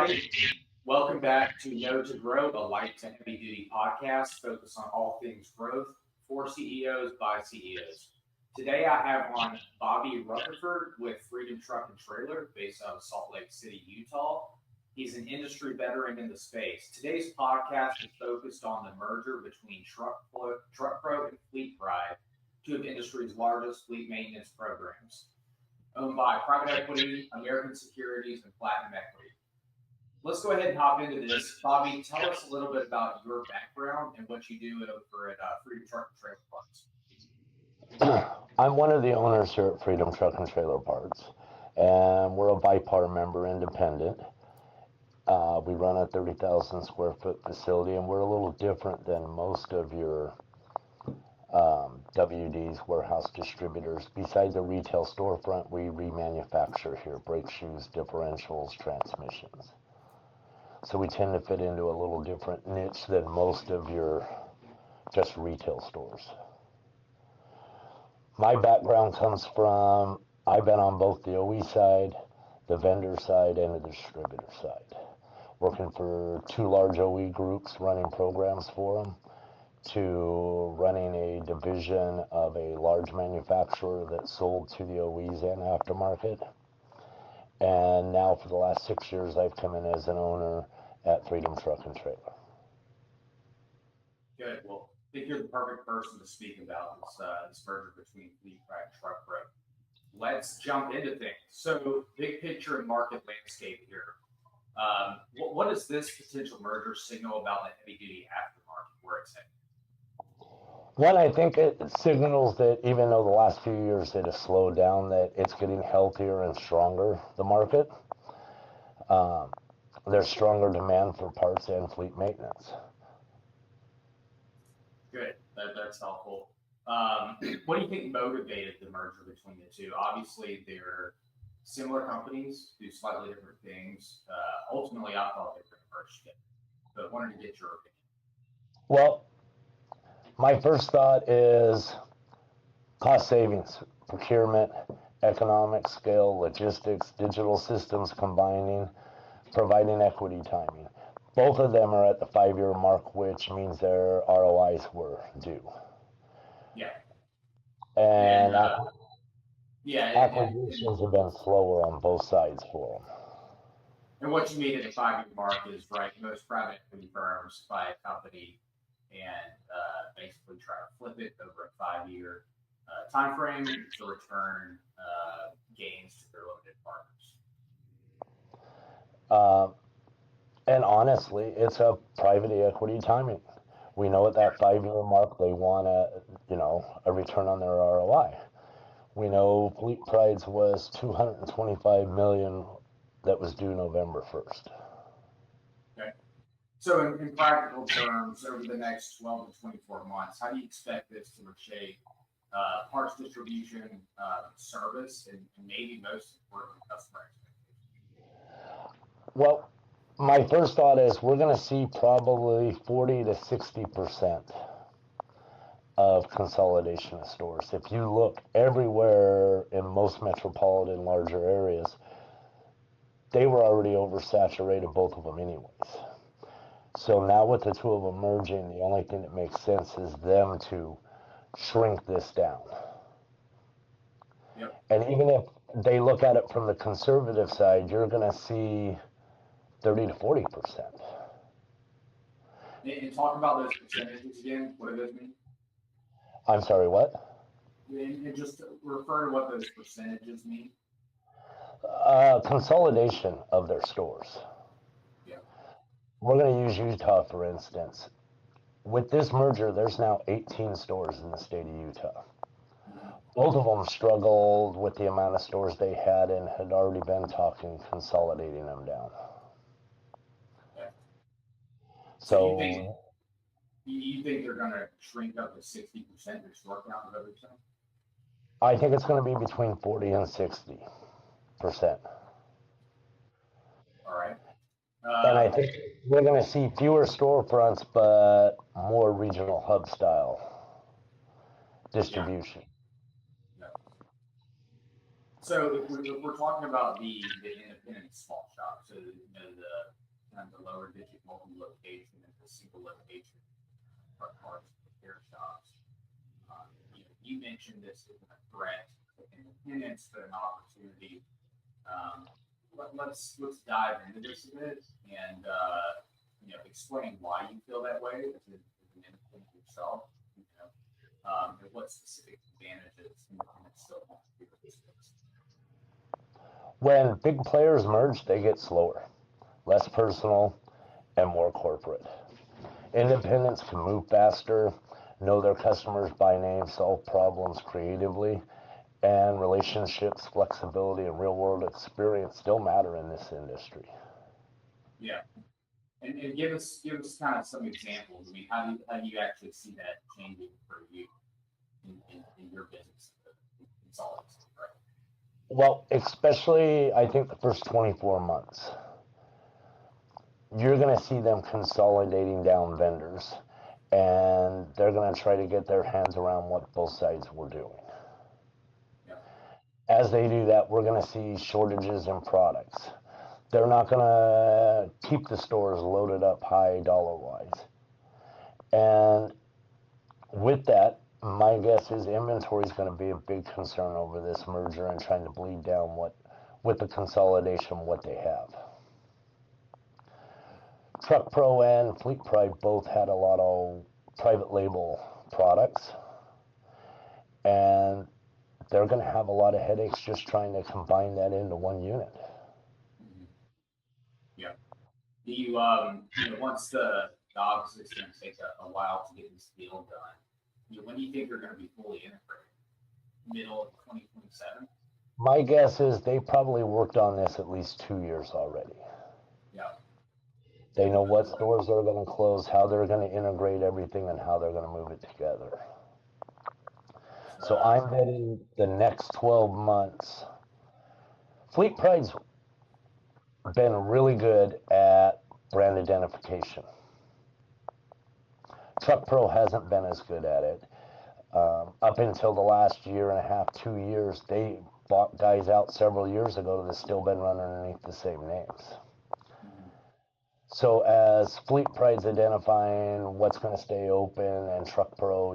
everybody. Welcome back to Know to Grow, a light to heavy duty podcast focused on all things growth for CEOs by CEOs. Today I have on Bobby Rutherford with Freedom Truck and Trailer based out of Salt Lake City, Utah. He's an industry veteran in the space. Today's podcast is focused on the merger between TruckPro and FleetPride, two of industry's largest fleet maintenance programs, owned by private equity, American Securities, and Platinum Equity. Let's go ahead and hop into this. Bobby, tell us a little bit about your background and what you do over at Freedom Truck and Trailer Parts. I'm one of the owners here at Freedom Truck and Trailer Parts, and we're a BIPAR member independent. We run a 30,000 square foot facility, and we're a little different than most of your WDs, warehouse distributors. Besides a retail storefront, we remanufacture here brake shoes, differentials, transmissions. So we tend to fit into a little different niche than most of your just retail stores. My background comes from, I've been on both the OE side, the vendor side, and the distributor side. Working for two large OE groups, running programs for them, to running a division of a large manufacturer that sold to the OEs and aftermarket. And now for the last 6 years, I've come in as an owner at Freedom Truck and Trailer. Good. Well, I think you're the perfect person to speak about this merger between FleetPride and TruckPro. Let's jump into things. So, big picture and market landscape here. What does this potential merger signal about the heavy-duty aftermarket where it's headed? One, I think it signals that even though the last few years it has slowed down, that it's getting healthier and stronger, the market. There's stronger demand for parts and fleet maintenance. Good. That's helpful. What do you think motivated the merger between the two? Obviously, they're similar companies, do slightly different things. Ultimately, I thought they were going to merge together, but wanted to get your opinion. Well, my first thought is cost savings, procurement, economic scale, logistics, digital systems combining, providing equity timing. Both of them are at the 5-year mark, which means their ROIs were due. Yeah. And acquisitions have been slower on both sides for them. And what you mean at the 5-year mark is, right, most private equity firms buy a company and basically try to flip it over a 5-year time frame to return gains to their limited partners. And honestly, it's a private equity timing. We know at that 5-year mark they want a return on their ROI. We know FleetPride's was $225 million that was due November 1st. Okay. So in practical terms, over the next 12 to 24 months, how do you expect this to reshape parts distribution, service, and maybe most important, customer expectations? Well, my first thought is we're going to see probably 40 to 60% of consolidation of stores. If you look everywhere in most metropolitan larger areas, they were already oversaturated, both of them anyways. So now with the two of them merging, the only thing that makes sense is them to shrink this down. Yep. And even if they look at it from the conservative side, you're going to see 30 to 40%. And talk about those percentages again. What do those mean? I'm sorry, what? And just refer to what those percentages mean. Consolidation of their stores. Yeah. We're going to use Utah, for instance. With this merger, there's now 18 stores in the state of Utah. Both of them struggled with the amount of stores they had and had already been talking consolidating them down. Okay. So you think they're going to shrink up to 60% their store count of everything? I think it's going to be between 40 and 60%. All right. And I think we're going to see fewer storefronts, but more regional hub style distribution. Yeah. So if we're talking about the independent small shop, so the kind of the lower digit multi-location and the single location truck parts repair shops, you mentioned this isn't a threat to independence, but an opportunity. Let's dive into this a bit and explain why you feel that way as an independent yourself. And what specific advantages independents still have to this space. When big players merge, they get slower, less personal, and more corporate. Independents can move faster, know their customers by name, solve problems creatively, and relationships, flexibility, and real-world experience still matter in this industry. Yeah, and give us kind of some examples. I mean, how do you actually see that changing for you in your business? Consolidation, right? Well, especially I think the first 24 months, you're going to see them consolidating down vendors, and they're going to try to get their hands around what both sides were doing. As they do that, we're going to see shortages in products. They're not going to keep the stores loaded up high dollar-wise. And with that, my guess is inventory is going to be a big concern over this merger and trying to bleed down with the consolidation, what they have. TruckPro and FleetPride both had a lot of private label products, and they're going to have a lot of headaches just trying to combine that into one unit. Mm-hmm. Yeah. Do you, once the obviously it's going to take a while to get this deal done. When do you think they're going to be fully integrated? Middle of 2027? My guess is they probably worked on this at least 2 years already. Yeah. They know what stores are going to close, how they're going to integrate everything, and how they're going to move it together. So I'm betting the next 12 months. FleetPride's been really good at brand identification. TruckPro hasn't been as good at it. Up until the last year and a half, 2 years, they bought guys out several years ago that have still been running underneath the same names. Mm-hmm. So as FleetPride's identifying what's going to stay open and TruckPro,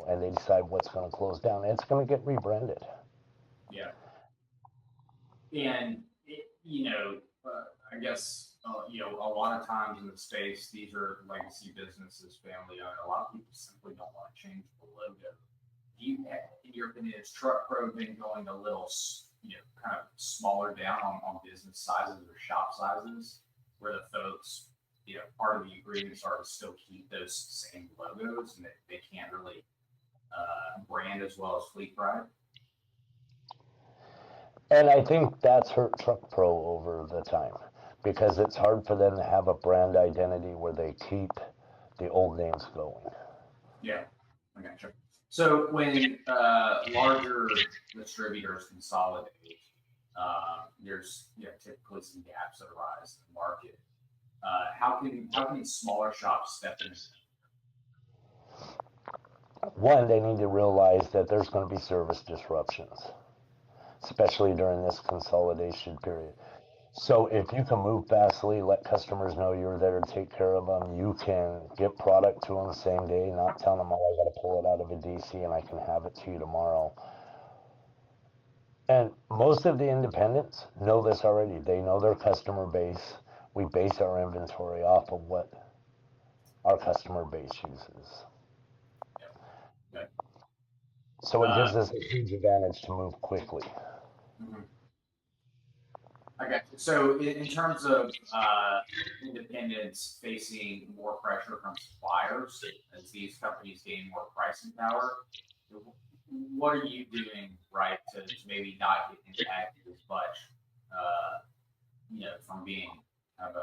and they decide what's going to close down, it's going to get rebranded. Yeah. And, I guess, a lot of times in the space, these are legacy businesses, family owned. A lot of people simply don't want to change the logo. In your opinion, has TruckPro been going a little, kind of smaller down on business sizes or shop sizes, where the folks, part of the agreements are to still keep those same logos and they can't really brand as well as FleetPride? And I think that's hurt TruckPro over the time because it's hard for them to have a brand identity where they keep the old names going. Yeah, I gotcha. So when larger distributors consolidate, there's typically some gaps that arise in the market. How can smaller shops step in? One, they need to realize that there's going to be service disruptions, especially during this consolidation period. So if you can move fastly, let customers know you're there to take care of them, you can get product to them the same day, not tell them, oh, I got to pull it out of a DC and I can have it to you tomorrow. And most of the independents know this already. They know their customer base. We base our inventory off of what our customer base uses. Yeah. Okay. So it gives us a huge advantage to move quickly. Mm-hmm. Okay, so in terms of independents facing more pressure from suppliers as these companies gain more pricing power, what are you doing right to maybe not get impacted as much, from being kind of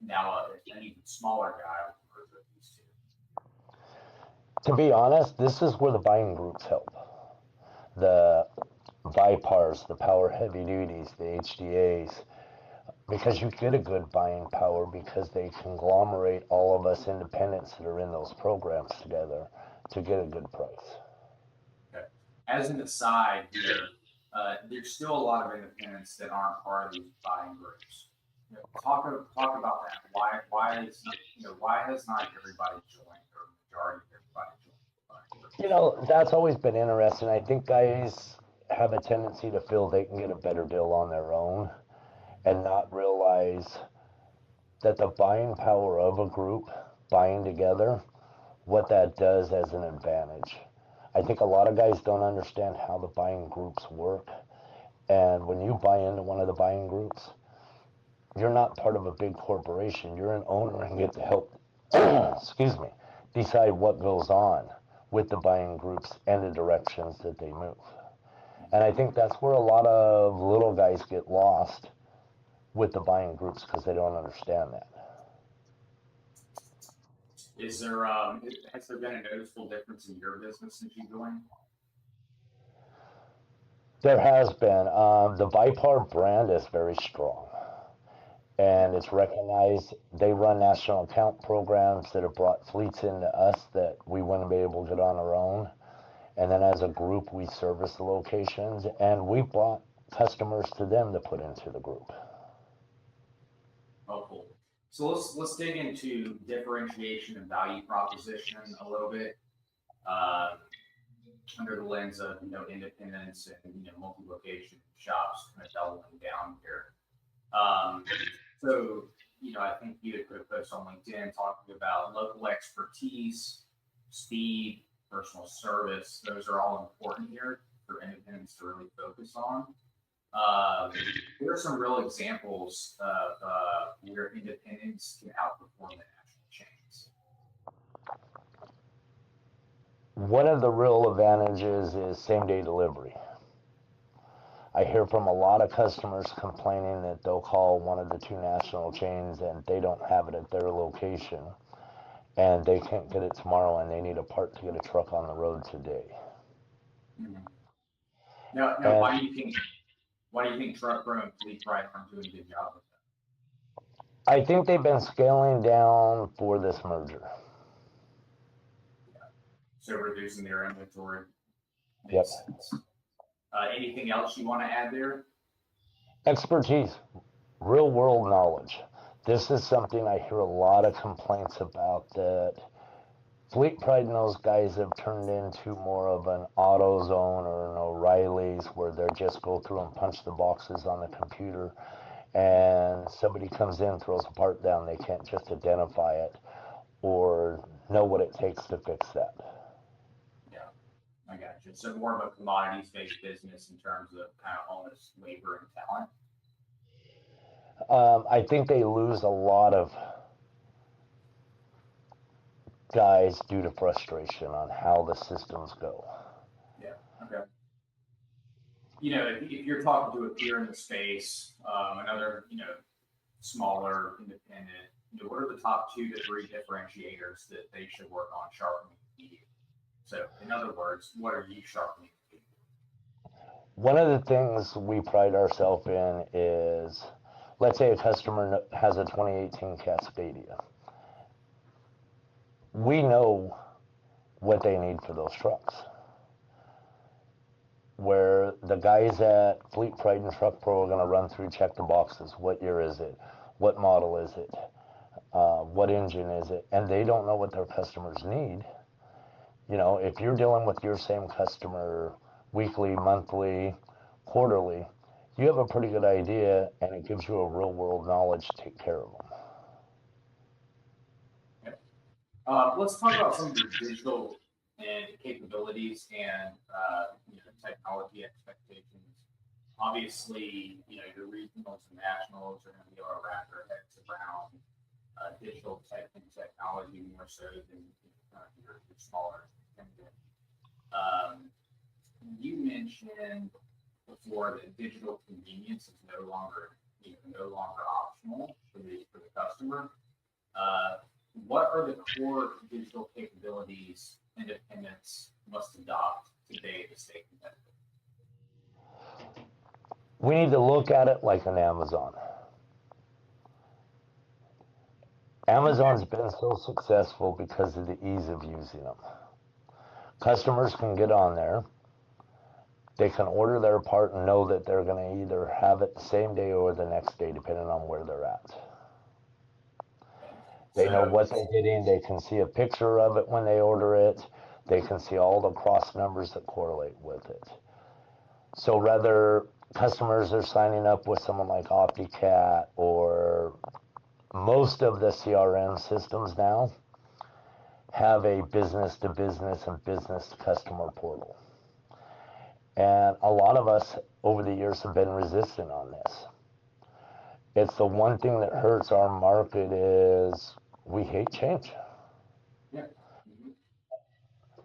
an even smaller guy with these two? To be honest, this is where the buying groups help. The VIPARs, the power heavy duties, the HDAs, because you get a good buying power because they conglomerate all of us independents that are in those programs together to get a good price. Okay. As an aside here, there's still a lot of independents that aren't part of these buying groups. Talk about that. Why is why has not everybody joined, or majority of everybody joined the buying groups? That's always been interesting. I think guys have a tendency to feel they can get a better deal on their own and not realize that the buying power of a group buying together, what that does as an advantage. I think a lot of guys don't understand how the buying groups work. And when you buy into one of the buying groups, you're not part of a big corporation. You're an owner and get to help, excuse me, decide what goes on with the buying groups and the directions that they move. And I think that's where a lot of little guys get lost with the buying groups because they don't understand that. Has there been a noticeable difference in your business since you joined? There has been. The Bipar brand is very strong and it's recognized. They run national account programs that have brought fleets into us that we wouldn't be able to get on our own. And then as a group, we service the locations and we brought customers to them to put into the group. Oh, cool. So let's dig into differentiation and value proposition a little bit, under the lens of independence and multi-location shops kind of doubling down here. So I think you had put a post on LinkedIn talking about local expertise, speed, personal service. Those are all important here for independents to really focus on. There are some real examples of where independents can outperform the national chains. One of the real advantages is same-day delivery. I hear from a lot of customers complaining that they'll call one of the two national chains and they don't have it at their location and they can't get it tomorrow and they need a part to get a truck on the road today. Mm-hmm. Now, why do you think TruckPro and FleetPride aren't doing a good job with that? I think they've been scaling down for this merger. Yeah. So reducing their inventory makes Yep. sense. Anything else you want to add there? Expertise, real world knowledge. This is something I hear a lot of complaints about, that FleetPride and those guys have turned into more of an AutoZone or an O'Reilly's where they just go through and punch the boxes on the computer and somebody comes in, throws a part down, they can't just identify it or know what it takes to fix that. I got you. So more of a commodities-based business in terms of kind of honest labor and talent. I think they lose a lot of guys due to frustration on how the systems go. Yeah. Okay. If you're talking to a peer in the space, another smaller independent, what are the top 2 to 3 differentiators that they should work on sharpening? So, in other words, what are you sharpening? One of the things we pride ourselves in is, let's say a customer has a 2018 Cascadia. We know what they need for those trucks. Where the guys at FleetPride and TruckPro are going to run through, check the boxes. What year is it? What model is it? What engine is it? And they don't know what their customers need. If you're dealing with your same customer weekly, monthly, quarterly, you have a pretty good idea and it gives you a real world knowledge to take care of them. Let's talk about some of your digital and capabilities and technology expectations. Obviously, your regionals and nationals are going to be able to wrap their heads around digital tech and technology more so than your smaller independent. You mentioned before that digital convenience is no longer optional for the customer. What are the core digital capabilities independents must adopt today to stay competitive? We need to look at it like an Amazon. Amazon's been so successful because of the ease of using them. Customers can get on there They can order their part and know that they're going to either have it the same day or the next day, depending on where they're at. They know what they're getting. They can see a picture of it when they order it. They can see all the cross numbers that correlate with it. So whether customers are signing up with someone like OptiCat, or most of the CRM systems now have a business to business and business to customer portal. And a lot of us over the years have been resistant on this. It's the one thing that hurts our market is we hate change. Yeah.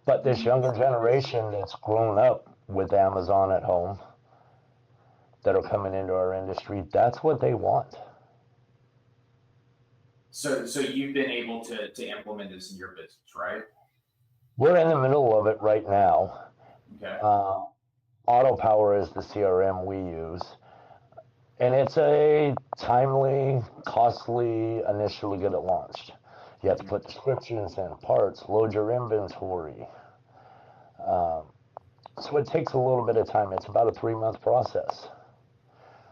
But this younger generation that's grown up with Amazon at home, that are coming into our industry, that's what they want. So you've been able to implement this in your business, right? We're in the middle of it right now. Okay. AutoPower is the CRM we use. And it's a timely, costly initially get it launched. You have to put descriptions in, parts, load your inventory. So it takes a little bit of time. It's about a 3-month process.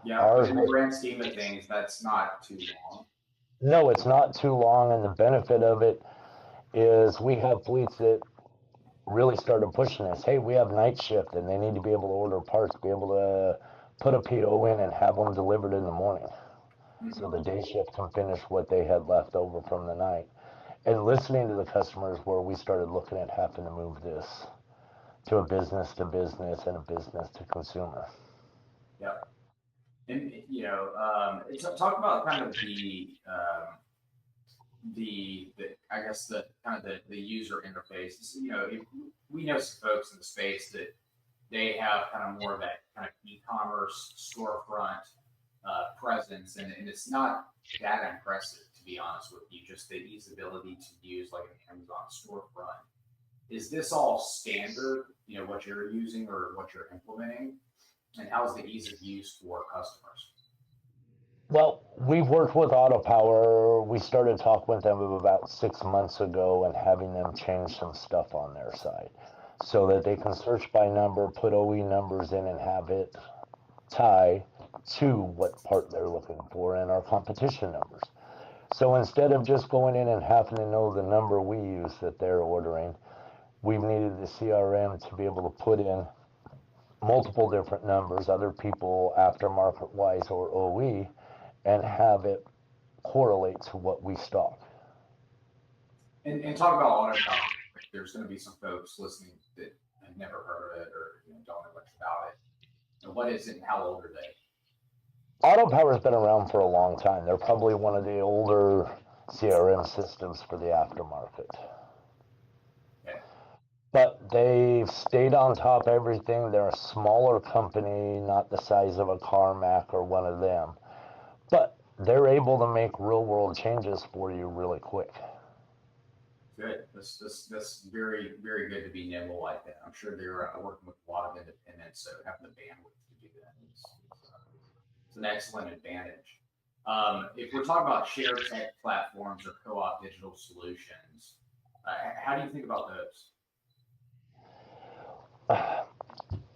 Yeah, but in the grand scheme of things, that's not too long. No, it's not too long, and the benefit of it is we have fleets that really started pushing this. Hey, we have night shift, and they need to be able to order parts, be able to put a PO in and have them delivered in the morning. Mm-hmm. So the day shift can finish what they had left over from the night. And listening to the customers, where we started looking at having to move this to a business to business and a business to consumer. Yeah. And, talk about kind of the I guess the kind of the user interface. We know some folks in the space that they have kind of more of that kind of e-commerce storefront presence, and it's not that impressive, to be honest with you. Just the easeability to use like an Amazon storefront. Is this all standard? What you're using or what you're implementing, and how's the ease of use for customers? Well, we've worked with AutoPower. We started talking with them about 6 months ago and having them change some stuff on their side so that they can search by number, put OE numbers in, and have it tie to what part they're looking for and our competition numbers. So instead of just going in and having to know the number we use that they're ordering, we've needed the CRM to be able to put in multiple different numbers, other people aftermarket wise or OE, and have it correlate to what we stock. And talk about AutoPower. There's going to be some folks listening that have never heard of it or don't know much about it. What is it and how old are they? AutoPower has been around for a long time. They're probably one of the older CRM systems for the aftermarket. Okay. But they've stayed on top of everything. They're a smaller company, not the size of a CarMac or one of them. But they're able to make real world changes for you really quick. Good. That's very, very good to be nimble like that. I'm sure they're working with a lot of independents, so having the bandwidth to do that is an excellent advantage. If we're talking about shared tech platforms or co-op digital solutions, how do you think about those?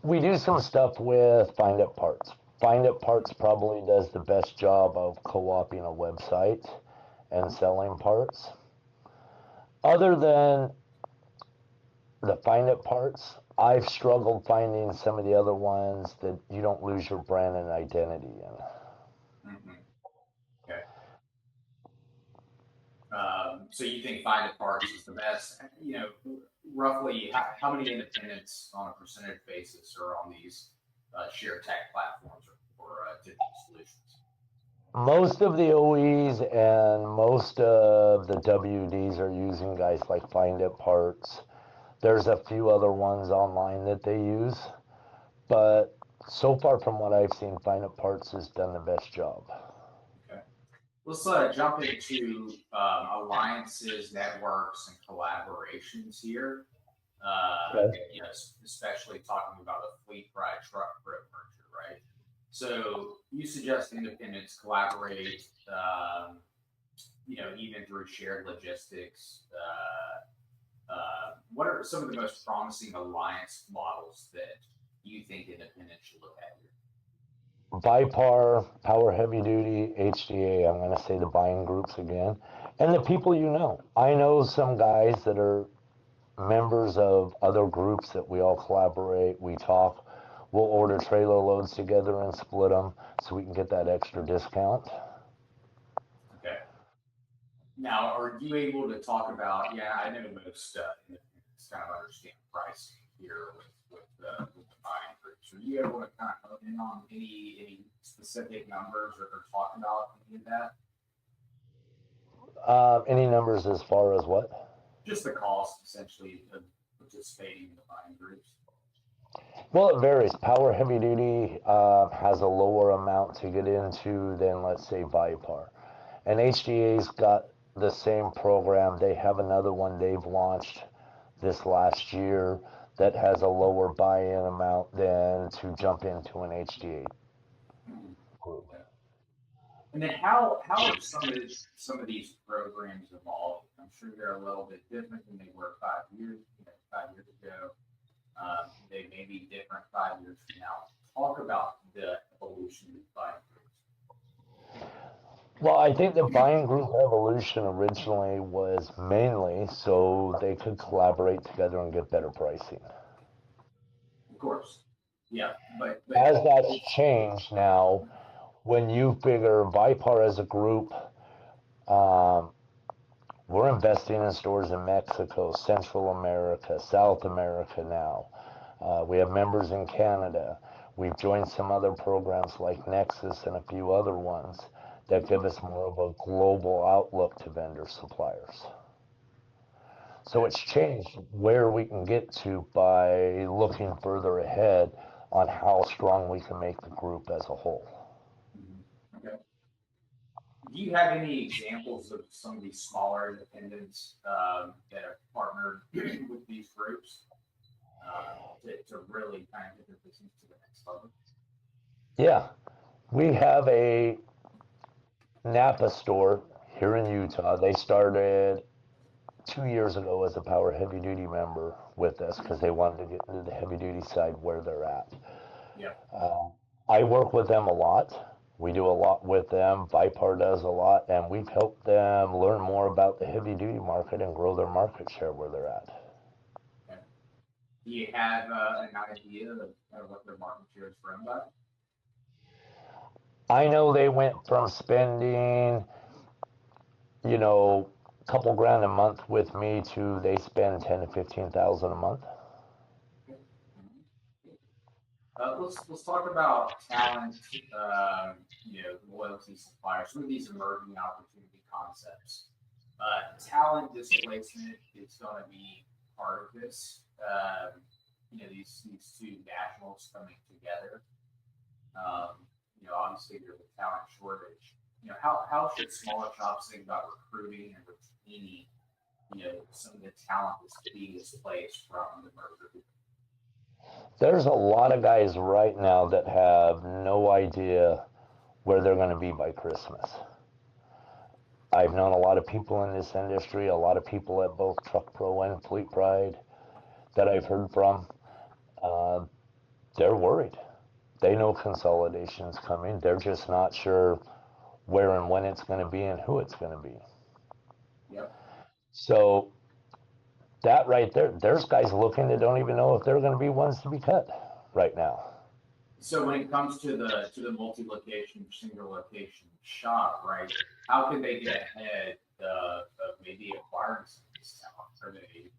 We do some stuff with Find It Parts. Find It Parts probably does the best job of co-opting a website and selling parts. Other than the Find It Parts, I've struggled finding some of the other ones that you don't lose your brand and identity in. Mm-hmm. Okay. So you think Find It Parts is the best? Roughly how many independents on a percentage basis are on these shared tech platforms or digital solutions? Most of the OEs and most of the WDs are using guys like Find It Parts. There's a few other ones online that they use, but so far from what I've seen, Find It Parts has done the best job. Okay. Let's jump into alliances, networks, and collaborations here. Okay. Especially talking about the FleetPride-TruckPro merger, right? So you suggest independents collaborate, even through shared logistics. What are some of the most promising alliance models that you think independents should look at here? Bipar, Power Heavy Duty, HDA, I'm going to say the buying groups again, and the people you know. I know some guys that are members of other groups that we all collaborate, we talk, we'll order trailer loads together and split them so we can get that extra discount. Okay. Now, are you able to talk about, I know most independents kind of understand pricing here with the buying groups. Are you able to kind of hone in on any specific numbers or talk about any of that? Any numbers as far as what? Just the cost, essentially, of participating in the buying groups. Well, it varies. Power Heavy Duty has a lower amount to get into than, let's say, Vipar. And HDA's got the same program. They have another one they've launched this last year that has a lower buy-in amount than to jump into an HDA group. And then how are some of these programs evolved? I'm sure they're a little bit different than they were 5 years ago. They may be different 5 years from now. Talk about the evolution of buying groups. Well, I think the buying group evolution originally was mainly so they could collaborate together and get better pricing. Of course. Yeah. But as that's changed now, when you figure Vipar as a group, we're investing in stores in Mexico, Central America, South America now. We have members in Canada. We've joined some other programs like Nexus and a few other ones that give us more of a global outlook to vendor suppliers. So it's changed where we can get to by looking further ahead on how strong we can make the group as a whole. Okay. Do you have any examples of some of these smaller independents that have partnered with these groups to really kind of get their business to the next level? Yeah, we have a Napa store here in Utah. They started 2 years ago as a Power Heavy Duty member with us because they wanted to get into the heavy duty side where they're at. Yeah. I work with them a lot. We do a lot with them. Vipar does a lot, and we've helped them learn more about the heavy duty market and grow their market share where they're at. Okay. Do you have an idea of what their market share is grown by? I know they went from spending, a couple grand a month with me to they spend 10 to 15,000 a month. Let's talk about talent, loyalty suppliers, some of these emerging opportunity concepts. Talent displacement is going to be part of this. These two nationals coming together. Obviously there's a talent shortage. How should smaller shops think about recruiting and retaining, some of the talent that's being displaced from the merger? There's a lot of guys right now that have no idea where they're going to be by Christmas. I've known a lot of people in this industry, a lot of people at both TruckPro and FleetPride that I've heard from. They're worried. They know consolidation's coming. They're just not sure where and when it's going to be and who it's going to be. Yep. So that right there, there's guys looking that don't even know if they're going to be ones to be cut right now. So when it comes to the multi-location, single location shop, right? How can they get ahead of maybe acquiring some of this talent?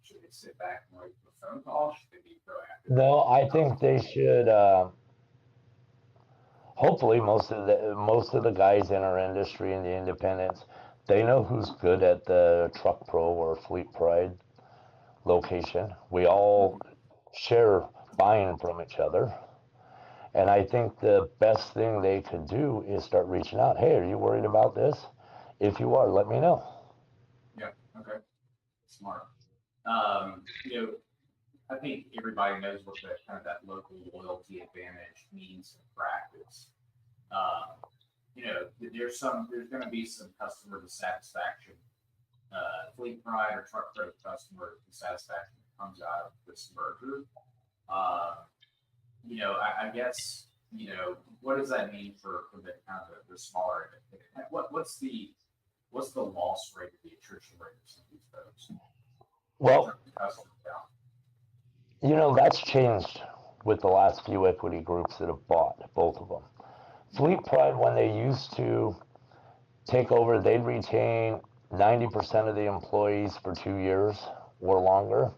Should they sit back and wait for a phone call? Should they be proactive? No, I think they should. Hopefully, most of the guys in our industry and the independents, they know who's good at the TruckPro or FleetPride location. We all share buying from each other. And I think the best thing they could do is start reaching out. Hey, are you worried about this? If you are, let me know. Yeah. Okay. Smart. I think everybody knows what that local loyalty advantage means in practice. There's going to be some customer dissatisfaction, FleetPride or TruckPro customer dissatisfaction that comes out of this merger. I guess, what does that mean for the kind of the smaller end? What's the loss rate or the attrition rate of some of these folks? Well, Customer count. that's changed with the last few equity groups that have bought, both of them. Fleet Pride, when they used to take over, they'd retain 90% of the employees for 2 years or longer,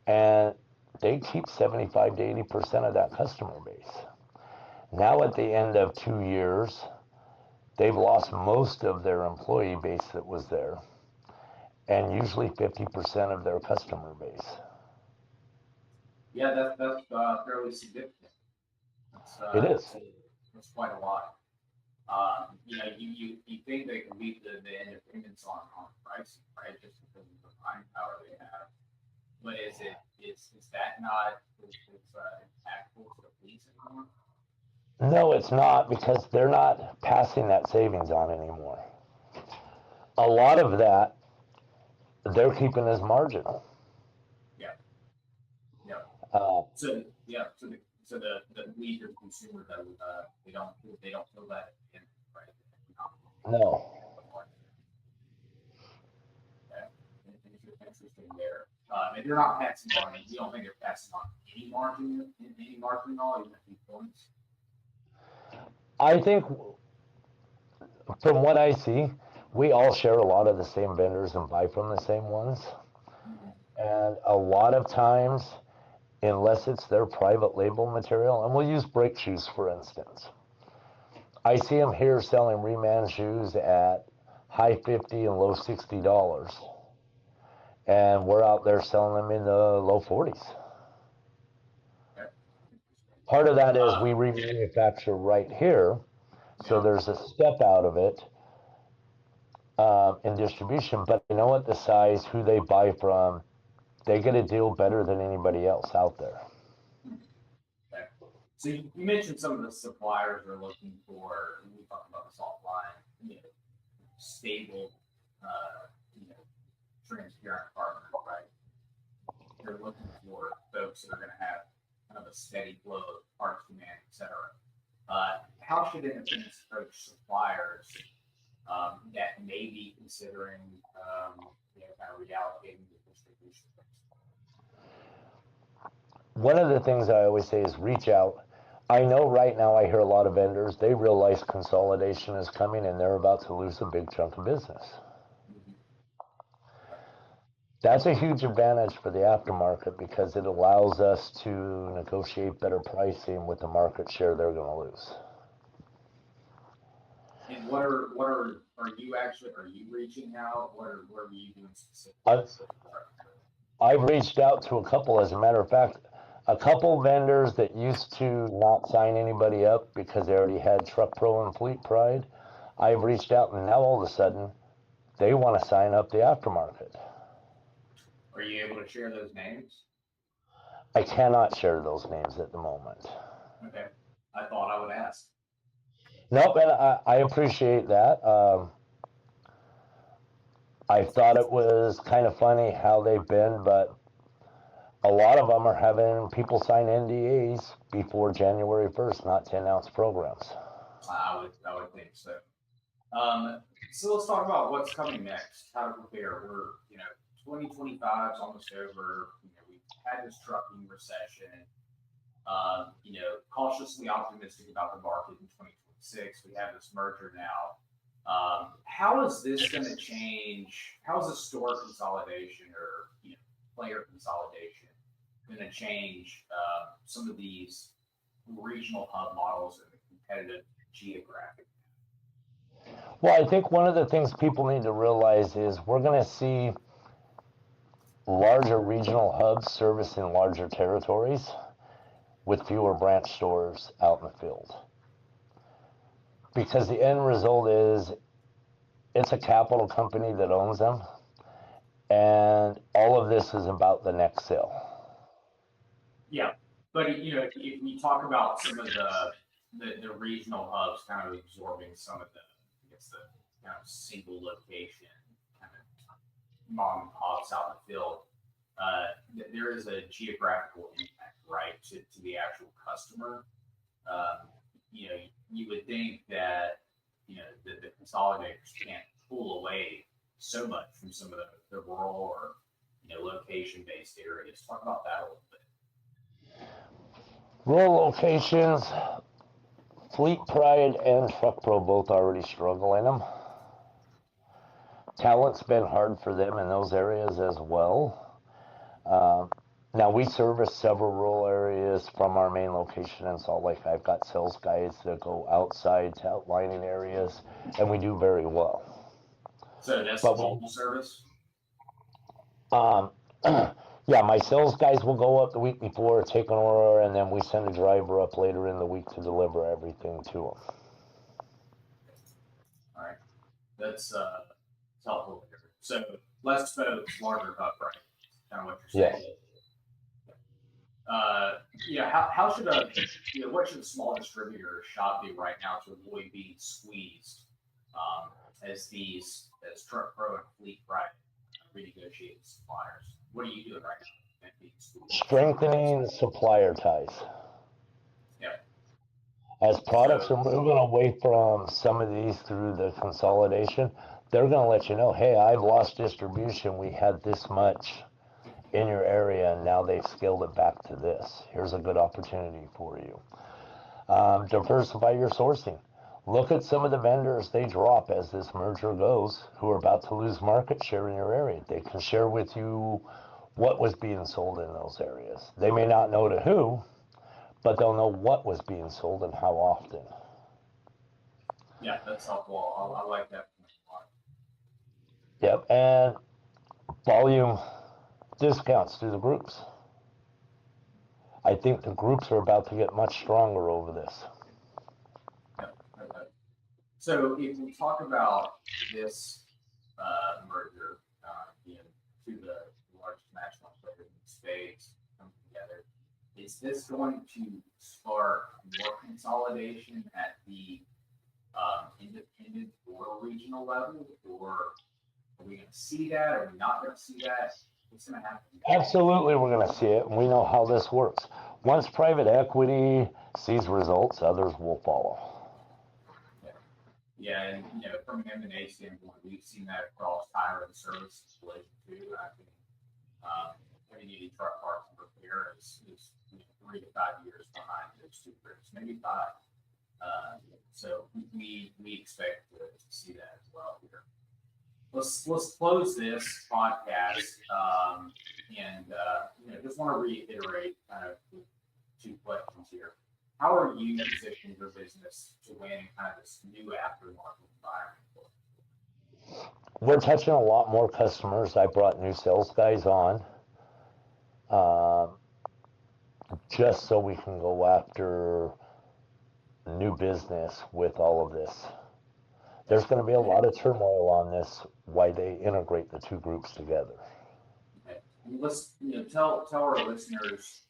and they keep 75 to 80% of that customer base. Now, at the end of 2 years, they've lost most of their employee base that was there, and usually 50% of their customer base. Yeah, that's fairly significant. It is. That's quite a lot. You think they can beat the independents on pricing, right? Just because of the buying power they have. But is that not as impactful to the fleets anymore? No, it's not, because they're not passing that savings on anymore. A lot of that they're keeping as margin. Yeah. Yeah. Uh, So the fleet or consumer they don't feel that in, right? no. Interesting there. And they're not passing on. You don't think they're passing on any margin at all, even a few points? I think from what I see, we all share a lot of the same vendors and buy from the same ones. Mm-hmm. And a lot of times, unless it's their private label material, and we'll use brake shoes for instance. I see them here selling Reman shoes at high $50 and low $60. And we're out there selling them in the low 40s. Okay. Part of that is we remanufacture right here, so there's a step out of it in distribution. But you know what? The size, who they buy from, they get a deal better than anybody else out there. Okay. So you mentioned some of the suppliers are looking for, and we talked about this offline, stable, transparent partners, right? They're looking for folks that are going to have kind of a steady flow of parts demand, et cetera. How should independents approach suppliers that may be considering, kind of reallocating the distribution? One of the things I always say is reach out. I know right now I hear a lot of vendors, they realize consolidation is coming and they're about to lose a big chunk of business. Mm-hmm. That's a huge advantage for the aftermarket because it allows us to negotiate better pricing with the market share they're going to lose. And what are you reaching out? What are you doing specifically? I've reached out to a couple, as a matter of fact, a couple vendors that used to not sign anybody up because they already had TruckPro and Fleet Pride. I've reached out, and now all of a sudden they want to sign up the aftermarket. Are you able to share those names? I cannot share those names at the moment. Okay. I thought I would ask. Nope, and I appreciate that. I thought it was kind of funny how they've been, but a lot of them are having people sign NDAs before January 1st, not to announce programs. I would think so. So let's talk about what's coming next. How to prepare. We're 2025 is almost over. We've had this trucking recession. Cautiously optimistic about the market in 2026. We have this merger now. How is this going to change? How is the store consolidation or player consolidation going to change some of these regional hub models and the competitive geographic? Well, I think one of the things people need to realize is we're going to see larger regional hubs servicing larger territories with fewer branch stores out in the field. Because the end result is it's a capital company that owns them, and all of this is about the next sale. Yeah, but if you talk about some of the regional hubs kind of absorbing some of the kind of single location kind of mom and pops out in the field, there is a geographical impact, right, to the actual customer. You would think that the consolidators can't pull away so much from some of the rural or location-based areas. Talk about that a little bit. Rural locations, FleetPride and TruckPro both already struggle in them. Talent's been hard for them in those areas as well. Now we service several rural areas from our main location in Salt Lake. I've got sales guys that go outside to outlining areas, and we do very well. So that's the local service? Yeah, my sales guys will go up the week before, take an order, and then we send a driver up later in the week to deliver everything to them. All right. That's helpful. So less folks, larger hub, right? Kind of what you're saying. How should what should a small distributor shop do right now to avoid being squeezed as TruckPro and FleetPride renegotiate suppliers? What are you doing right now? Strengthening supplier ties. Yeah. As products are moving away from some of these through the consolidation, they're going to let you know, hey, I've lost distribution. We had this much in your area, and now they've scaled it back to this. Here's a good opportunity for you. Diversify your sourcing. Look at some of the vendors they drop as this merger goes who are about to lose market share in your area. They can share with you what was being sold in those areas. They may not know to who, but they'll know what was being sold and how often. Yeah, that's helpful. I like that a lot. Yep, and volume discounts through the groups. I think the groups are about to get much stronger over this. Okay. So if we talk about this merger being two of the largest national players in the space coming together, is this going to spark more consolidation at the independent or regional level, or are we going to see that? Are we not going to see that? What's going to happen? Absolutely, we're going to see it, and we know how this works. Once private equity sees results, others will follow. Yeah, and from an M&A standpoint, we've seen that across tire and service installation too. I think heavy-duty truck parts and repair is 3 to 5 years behind those two groups, maybe 5. So we expect to see that as well here. Let's close this podcast, and just want to reiterate kind of 2 questions here. How are you positioning your business to win in kind of this new aftermarket environment? We're touching a lot more customers. I brought new sales guys on just so we can go after new business with all of this. There's going to be a lot of turmoil on this, why they integrate the two groups together. Okay. Let's tell our listeners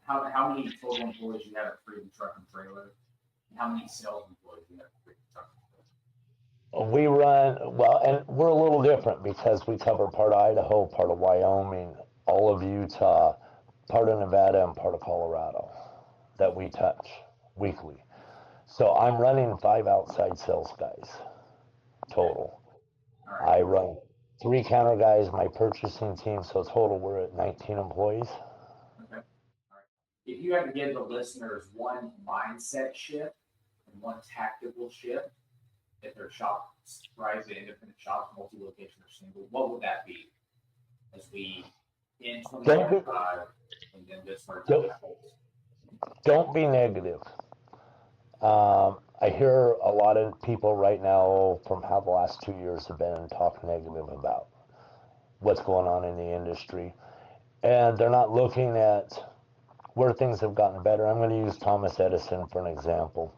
how many total employees you have at Freedom Truck and Trailer, and how many sales employees you have at Freedom Truck and Trailer. We run, and we're a little different because we cover part of Idaho, part of Wyoming, all of Utah, part of Nevada, and part of Colorado that we touch weekly. So I'm running 5 outside sales guys total. Right. I run 3 counter guys, my purchasing team, so total we're at 19 employees. Okay. All right. If you had to give the listeners one mindset shift and one tactical shift, if they're shops, right, the independent shops, multi-location or single, what would that be as we in 2025 and then this merger happens? Don't be negative. I hear a lot of people right now from how the last 2 years have been talking negative about what's going on in the industry. And they're not looking at where things have gotten better. I'm going to use Thomas Edison for an example.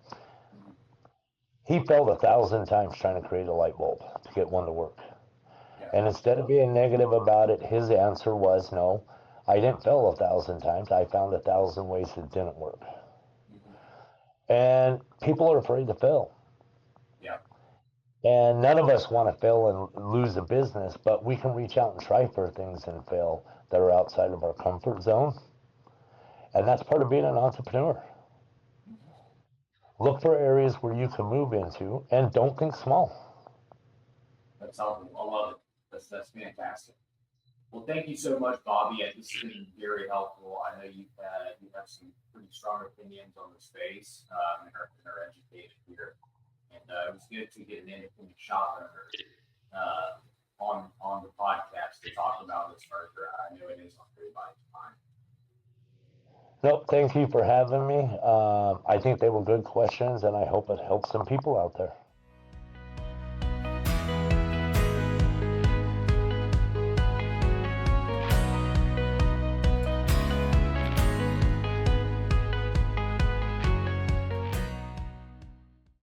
He failed 1,000 times trying to create a light bulb to get one to work. Yeah. And instead of being negative about it, his answer was, no, I didn't fail 1,000 times. I found 1,000 ways it didn't work. And people are afraid to fail. Yeah. And none of us want to fail and lose a business, but we can reach out and try for things and fail that are outside of our comfort zone. And that's part of being an entrepreneur. Look for areas where you can move into, and don't think small. That's helpful. I love it. That's fantastic. Well, thank you so much, Bobby. This has been very helpful. I know you have some pretty strong opinions on the space and are educated here. And it was good to get an independent shop owner on the podcast to talk about this merger. I know it is on everybody's mind. No, thank you for having me. I think they were good questions, and I hope it helps some people out there.